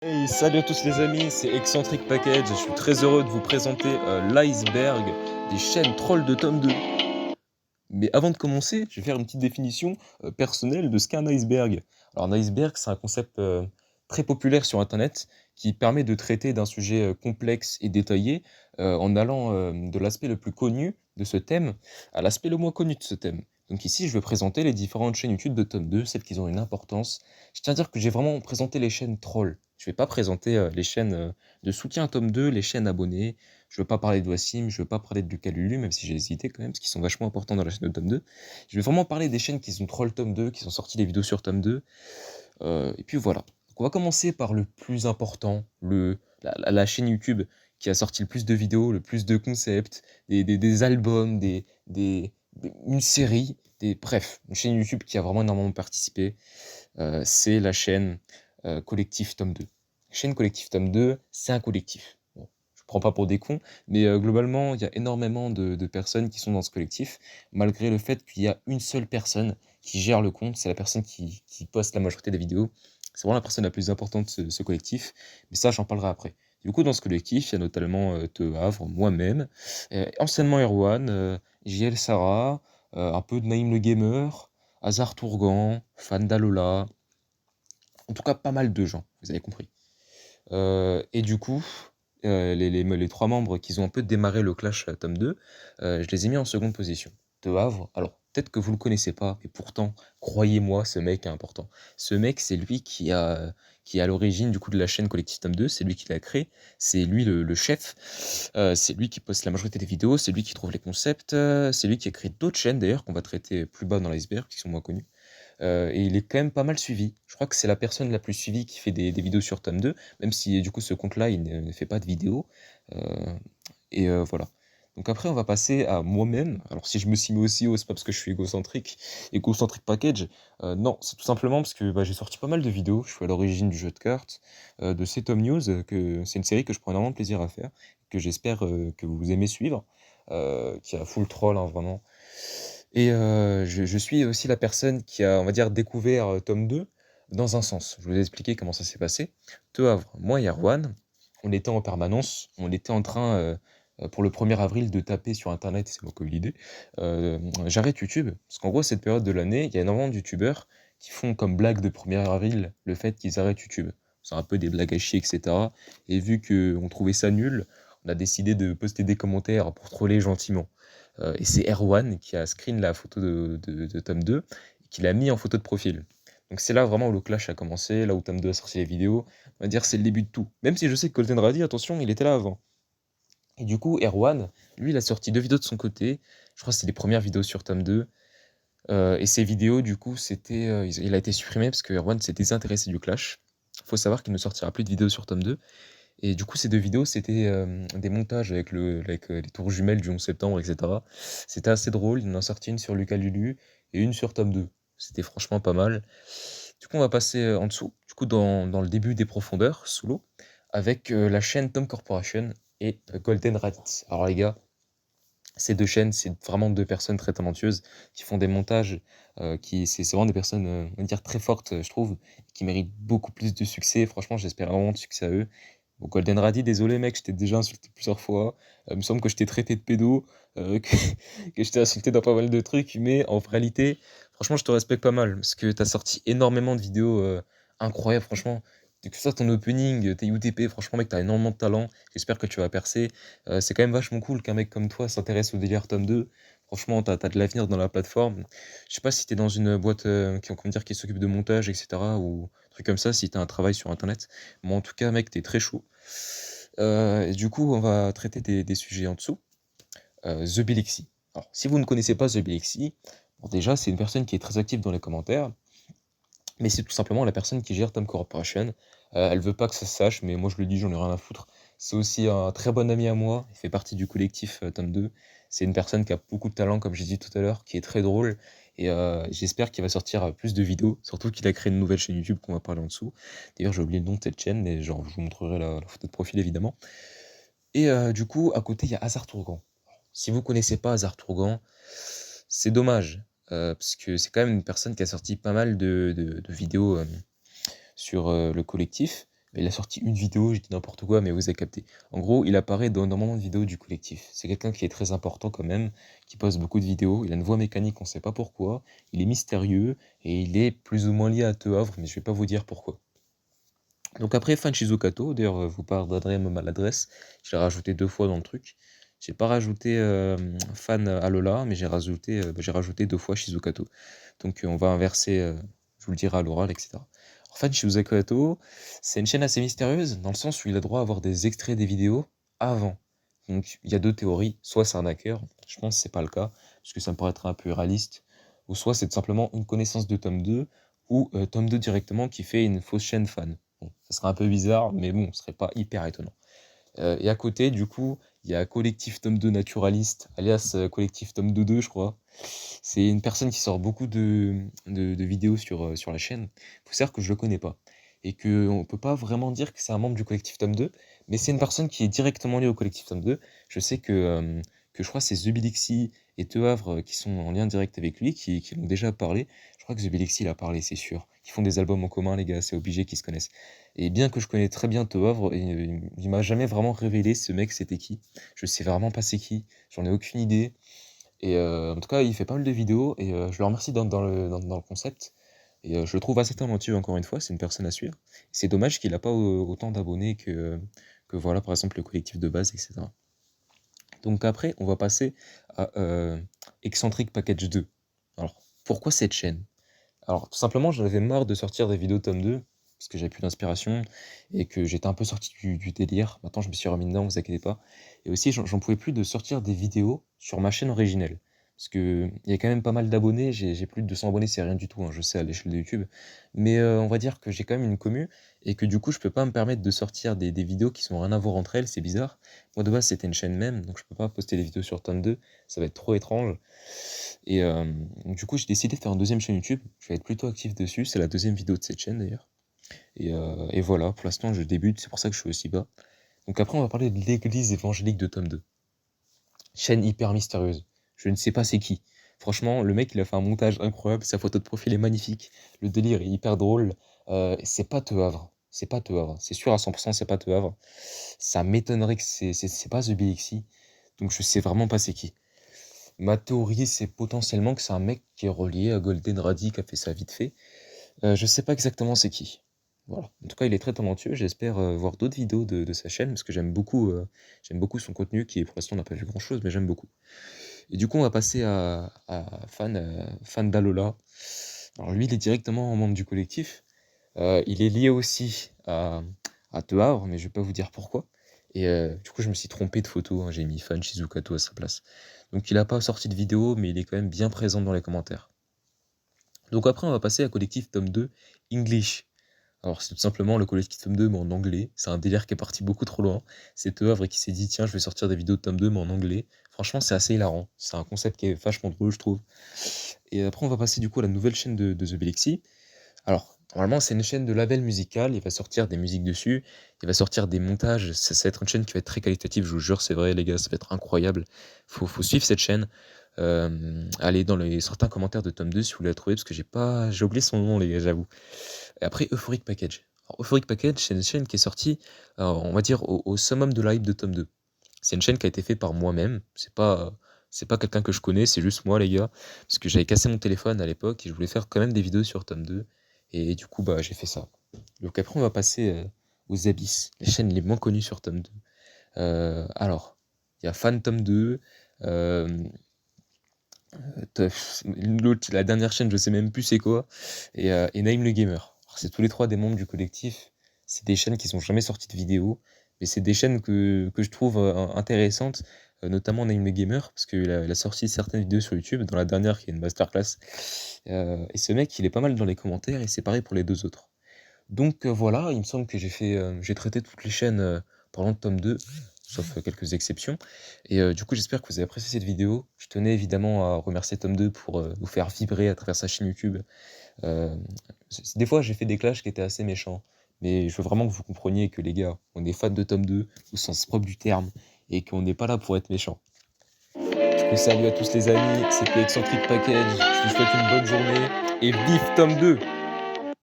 Hey, salut à tous les amis, c'est Eccentric Package. Je suis très heureux de vous présenter l'iceberg des chaînes trolls de tome 2. Mais avant de commencer, je vais faire une petite définition personnelle de ce qu'est un iceberg. Alors un iceberg, c'est un concept très populaire sur Internet qui permet de traiter d'un sujet complexe et détaillé en allant de l'aspect le plus connu de ce thème à l'aspect le moins connu de ce thème. Donc ici, je vais présenter les différentes chaînes YouTube de tome 2, celles qui ont une importance. Je tiens à dire que j'ai vraiment présenté les chaînes trolls. Je vais pas présenter les chaînes de soutien à tome 2, les chaînes abonnées. Je veux pas parler de Wassim, je veux pas parler de Lucas Lulu, même si j'ai hésité quand même, parce qu'ils sont vachement importants dans la chaîne de tome 2. Je vais vraiment parler des chaînes qui sont troll tome 2, qui sont sorties des vidéos sur tome 2. Et puis voilà. Donc on va commencer par le plus important, la chaîne YouTube qui a sorti le plus de vidéos, le plus de concepts, des albums, une série, bref, une chaîne YouTube qui a vraiment énormément participé. C'est la chaîne Collectif Tome 2. Chaîne Collectif Tome 2, c'est un collectif. Bon, je ne prends pas pour des cons, mais globalement, il y a énormément de personnes qui sont dans ce collectif, malgré le fait qu'il y a une seule personne qui gère le compte, c'est la personne qui poste la majorité des vidéos. C'est vraiment la personne la plus importante de ce collectif, mais ça, j'en parlerai après. Du coup, dans ce collectif, il y a notamment Te Havre, moi-même, anciennement Erwan, JL Sarah, un peu de Naïm le Gamer, Hazard Tourgan, Fan d'Alola, en tout cas pas mal de gens, vous avez compris. Et du coup, les 3 membres qui ont un peu démarré le clash tome 2, je les ai mis en seconde position. De Havre, alors peut-être que vous le connaissez pas, et pourtant, croyez-moi, ce mec est important. Ce mec, c'est lui qui est à l'origine du coup de la chaîne Collectif Tome 2, c'est lui qui l'a créé, c'est lui le chef, c'est lui qui poste la majorité des vidéos, c'est lui qui trouve les concepts, c'est lui qui a créé d'autres chaînes d'ailleurs qu'on va traiter plus bas dans l'iceberg, qui sont moins connues. Et il est quand même pas mal suivi. Je crois que c'est la personne la plus suivie qui fait des vidéos sur Tome 2, même si du coup ce compte-là, il ne fait pas de vidéos. Euh, voilà. Donc après, on va passer à moi-même. Alors si je me suis mis aussi haut, c'est pas parce que je suis égocentrique, égocentrique package. Non, c'est tout simplement parce que j'ai sorti pas mal de vidéos. Je suis à l'origine du jeu de cartes, de ces Tom News, que c'est une série que je prends énormément de plaisir à faire, que j'espère que vous aimez suivre, qui a full troll, hein, vraiment. Et je suis aussi la personne qui a, on va dire, découvert tome 2 dans un sens. Je vais vous expliquer comment ça s'est passé. Te Havre, moi et Erwan, on était en permanence, on était en train, pour le 1er avril, de taper sur Internet, c'est moi qui ai eu l'idée, j'arrête YouTube. Parce qu'en gros, cette période de l'année, il y a énormément de youtubeurs qui font comme blague de 1er avril le fait qu'ils arrêtent YouTube. C'est un peu des blagues à chier, etc. Et vu qu'on trouvait ça nul, on a décidé de poster des commentaires pour troller gentiment. Et c'est Erwan qui a screen la photo de tome 2 et qui l'a mis en photo de profil. Donc c'est là vraiment où le clash a commencé, là où tome 2 a sorti les vidéos. On va dire c'est le début de tout. Même si je sais que Golden Radi, attention, il était là avant. Et du coup, Erwan, lui, il a sorti 2 vidéos de son côté. Je crois que c'est les premières vidéos sur tome 2. Et ces vidéos, du coup, il a été supprimé parce que Erwan s'est désintéressé du clash. Il faut savoir qu'il ne sortira plus de vidéos sur tome 2. Et du coup, ces 2 vidéos, c'était des montages avec les tours jumelles du 11 septembre, etc. C'était assez drôle. Il en a sorti une sur Lucas Lulu et une sur tome 2. C'était franchement pas mal. Du coup, on va passer en dessous, du coup, dans le début des profondeurs, sous l'eau, avec la chaîne Tom Corporation et Golden Raditz. Alors, les gars, ces 2 chaînes, c'est vraiment 2 personnes très talentueuses qui font des montages, c'est vraiment des personnes, on va dire, très fortes, je trouve, qui méritent beaucoup plus de succès. Franchement, j'espère vraiment de succès à eux. Bon, Golden Radi, désolé mec, je t'ai déjà insulté plusieurs fois. Il me semble que je t'ai traité de pédo, que je t'ai insulté dans pas mal de trucs, mais en réalité, franchement, je te respecte pas mal parce que t'as sorti énormément de vidéos incroyables, franchement. Que ce soit ton opening, tes UTP, franchement, mec, t'as énormément de talent. J'espère que tu vas percer. C'est quand même vachement cool qu'un mec comme toi s'intéresse au délire tome 2. Franchement, t'as de l'avenir dans la plateforme. Je sais pas si t'es dans une boîte comment dire, qui s'occupe de montage, etc. ou un truc comme ça, si t'as un travail sur internet. Moi, en tout cas, mec, t'es très chaud. Et du coup, on va traiter des sujets en dessous. The Bilexi. Alors, si vous ne connaissez pas The Bilexi, bon, déjà, c'est une personne qui est très active dans les commentaires, mais c'est tout simplement la personne qui gère Tom Corporation. Elle veut pas que ça se sache, mais moi je le dis, j'en ai rien à foutre. C'est aussi un très bon ami à moi, il fait partie du collectif Tom 2. C'est une personne qui a beaucoup de talent, comme j'ai dit tout à l'heure, qui est très drôle, et j'espère qu'il va sortir plus de vidéos, surtout qu'il a créé une nouvelle chaîne YouTube qu'on va parler en dessous. D'ailleurs, j'ai oublié le nom de cette chaîne, mais genre, je vous montrerai la photo de profil évidemment. Et du coup, à côté, il y a Hazard Tourgan. Si vous connaissez pas Hazard Tourgan, c'est dommage, parce que c'est quand même une personne qui a sorti pas mal de vidéos sur le collectif, il a sorti une vidéo, j'ai dit n'importe quoi, mais vous avez capté. En gros, il apparaît dans énormément de vidéos du collectif. C'est quelqu'un qui est très important quand même, qui poste beaucoup de vidéos. Il a une voix mécanique, on sait pas pourquoi. Il est mystérieux et il est plus ou moins lié à Te Havre, mais je vais pas vous dire pourquoi. Donc après, fan Shizukato, d'ailleurs, vous pardonnerez ma maladresse, je l'ai rajouté 2 fois dans le truc. J'ai pas rajouté fan Alola, mais j'ai rajouté 2 fois Shizukato. Donc on va inverser, je vous le dirai à l'oral, etc. Alors, fan Shizukato, c'est une chaîne assez mystérieuse, dans le sens où il a droit à avoir des extraits des vidéos avant. Donc il y a 2 théories, soit c'est un hacker, je pense que c'est pas le cas, parce que ça me paraîtrait un peu réaliste, ou soit c'est tout simplement une connaissance de tome 2, ou tome 2 directement qui fait une fausse chaîne fan. Bon, ça serait un peu bizarre, mais bon, ce serait pas hyper étonnant. Et à côté, du coup, il y a Collectif Tome 2 Naturaliste, alias Collectif Tome 2, je crois. C'est une personne qui sort beaucoup de vidéos sur la chaîne. Il faut savoir que je le connais pas. Et qu'on ne peut pas vraiment dire que c'est un membre du Collectif Tome 2, mais c'est une personne qui est directement liée au Collectif Tome 2. Je sais que je crois que c'est Zubilixi et Te Havre qui sont en lien direct avec lui, qui l'ont déjà parlé. Je crois que Zubilixi l'a parlé, c'est sûr. Ils font des albums en commun, les gars, c'est obligé qu'ils se connaissent. Et bien que je connais très bien Te Havre, il m'a jamais vraiment révélé ce mec c'était qui. Je sais vraiment pas c'est qui, j'en ai aucune idée. Et en tout cas, il fait pas mal de vidéos et je le remercie dans le concept. Et je le trouve assez talentueux encore une fois, c'est une personne à suivre. C'est dommage qu'il a pas autant d'abonnés que voilà, par exemple, le collectif de base, etc. Donc après, on va passer à Eccentric Package 2. Alors, pourquoi cette chaîne? Alors, tout simplement, j'en avais marre de sortir des vidéos tome 2, parce que j'avais plus d'inspiration, et que j'étais un peu sorti du délire. Maintenant, je me suis remis dedans, vous inquiétez pas. Et aussi, j'en pouvais plus de sortir des vidéos sur ma chaîne originelle. Parce que il y a quand même pas mal d'abonnés, j'ai plus de 200 abonnés, c'est rien du tout, hein, je sais, à l'échelle de YouTube. Mais on va dire que j'ai quand même une commu, et que du coup, je peux pas me permettre de sortir des vidéos qui sont rien à voir entre elles, c'est bizarre. Moi, de base, c'était une chaîne même, donc je peux pas poster des vidéos sur tome 2, ça va être trop étrange. Et du coup, j'ai décidé de faire une deuxième chaîne YouTube. Je vais être plutôt actif dessus. C'est la deuxième vidéo de cette chaîne d'ailleurs. Et voilà, pour l'instant, je débute. C'est pour ça que je suis aussi bas. Donc après, on va parler de l'église évangélique de tome 2. Chaîne hyper mystérieuse. Je ne sais pas c'est qui. Franchement, le mec, il a fait un montage incroyable. Sa photo de profil est magnifique. Le délire est hyper drôle. C'est pas Te Havre. C'est pas Te Havre. C'est sûr à 100%, c'est pas Te Havre. Ça m'étonnerait que c'est pas The BXI. Donc je sais vraiment pas c'est qui. Ma théorie, c'est potentiellement que c'est un mec qui est relié à Golden Raddy qui a fait ça vite fait. Je sais pas exactement c'est qui. Voilà. En tout cas, il est très talentueux. J'espère voir d'autres vidéos de sa chaîne parce que j'aime beaucoup son contenu qui, pour l'instant, n'a pas vu grand-chose, mais j'aime beaucoup. Et du coup, on va passer à fan d'Alola. Alors lui, il est directement membre du collectif. Il est lié aussi à Te Havre, mais je vais pas vous dire pourquoi. Et du coup, je me suis trompé de photo, hein, j'ai mis fan Shizukato à sa place. Donc il a pas sorti de vidéo, mais il est quand même bien présent dans les commentaires. Donc après, on va passer à collectif tome 2 English. Alors c'est tout simplement le collectif tome 2 mais en anglais. C'est un délire qui est parti beaucoup trop loin. C'est Te Havre qui s'est dit tiens, je vais sortir des vidéos de tome 2 mais en anglais. Franchement, c'est assez hilarant. C'est un concept qui est vachement drôle, je trouve. Et après, on va passer du coup à la nouvelle chaîne de The Belexi. Alors, normalement, c'est une chaîne de label musical, il va sortir des musiques dessus, il va sortir des montages, ça va être une chaîne qui va être très qualitative, je vous jure, c'est vrai les gars, ça va être incroyable. Faut suivre cette chaîne. Allez dans les certains commentaires de tome 2 si vous voulez la trouver, parce que j'ai oublié son nom les gars, j'avoue. Et après, Euphoric Package. Alors, Euphoric Package, c'est une chaîne qui est sortie, on va dire, au summum de la hype de tome 2. C'est une chaîne qui a été faite par moi-même, c'est pas quelqu'un que je connais, c'est juste moi les gars, parce que j'avais cassé mon téléphone à l'époque et je voulais faire quand même des vidéos sur tome 2. Et du coup, bah, j'ai fait ça. Donc après, on va passer aux Abysses, les chaînes les moins connues sur tome 2. Alors, il y a Fan tome 2, euh, l'autre, la dernière chaîne, je sais même plus c'est quoi, et Naïm le Gamer. Alors, c'est tous les trois des membres du collectif. C'est des chaînes qui sont jamais sorties de vidéos, mais c'est des chaînes que je trouve intéressantes, notamment Naïm le Gamer, parce qu'il a sorti certaines vidéos sur YouTube, dans la dernière qui est une masterclass. Et ce mec, il est pas mal dans les commentaires, et c'est pareil pour les deux autres. Donc voilà, il me semble que j'ai traité toutes les chaînes parlant de tome 2, sauf quelques exceptions. Et du coup, j'espère que vous avez apprécié cette vidéo. Je tenais évidemment à remercier tome 2 pour vous faire vibrer à travers sa chaîne YouTube. Euh, des fois, j'ai fait des clashs qui étaient assez méchants, mais je veux vraiment que vous compreniez que les gars, on est fans de tome 2 au sens propre du terme, et qu'on n'est pas là pour être méchant. Du coup, salut à tous les amis, c'était Eccentric Package, je vous souhaite une bonne journée, et vive tome 2!